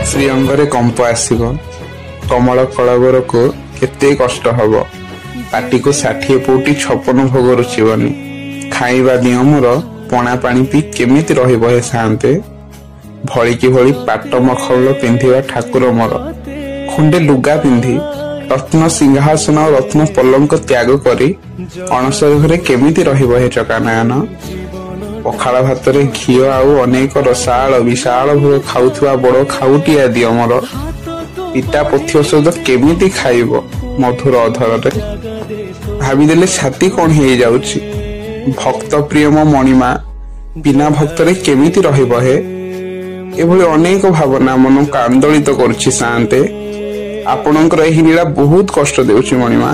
ଶ୍ରୀଅଙ୍ଗରେ କମ୍ପ ଆସିବ। କମଳ କଳବରକୁ କେତେ କଷ୍ଟ ହବ। ପାଟିକୁ 60 ପଉଟି 56 ଭୋଗ ରୁଚିବନି। ଖାଇବା ନିୟମର ପଣା ପାଣି ପିଇ କେମିତି ରହିବ ହେ ସାନ୍ତେ। ଭଳିକି ଭଳି ପାଟ ମଖମଳ ପିନ୍ଧିବା ଠାକୁର ମୋର। ଖଣ୍ଡେ ଲୁଗା ପିନ୍ଧି ରତ୍ନ ସିଂହାସନ ଓ ରତ୍ନ ପଲଙ୍କ ତ୍ୟାଗ କରି ଅଣସର ଘରେ କେମିତି ରହିବ ହେ ଚକାନୟନ। ପଖାଳ ଭାତରେ ଘିଅ ଆଉ ଅନେକ ରସାଳ ବିଶାଳ ଭୋଗ ଖାଉଥିବା ବଡ଼ ଖାଉଟିଆ ଦିଅ ମୋର। ପିତା ପଥି ଔଷଧ କେମିତି ଖାଇବ ମଧୁର ଅଧରରେ। ଭାବିଦେଲେ ଛାତି କଣ ହେଇଯାଉଛି। ଭକ୍ତ ପ୍ରିୟ ମୋ ମଣିମା ବିନା ଭକ୍ତରେ କେମିତି ରହିବ ହେ। ଏଭଳି ଅନେକ ଭାବନା ମନକୁ ଆନ୍ଦୋଳିତ କରୁଛି ସାନ୍ତେ। ଆପଣଙ୍କର ଏହି ଲୀଳା ବହୁତ କଷ୍ଟ ଦେଉଛି ମଣିମା।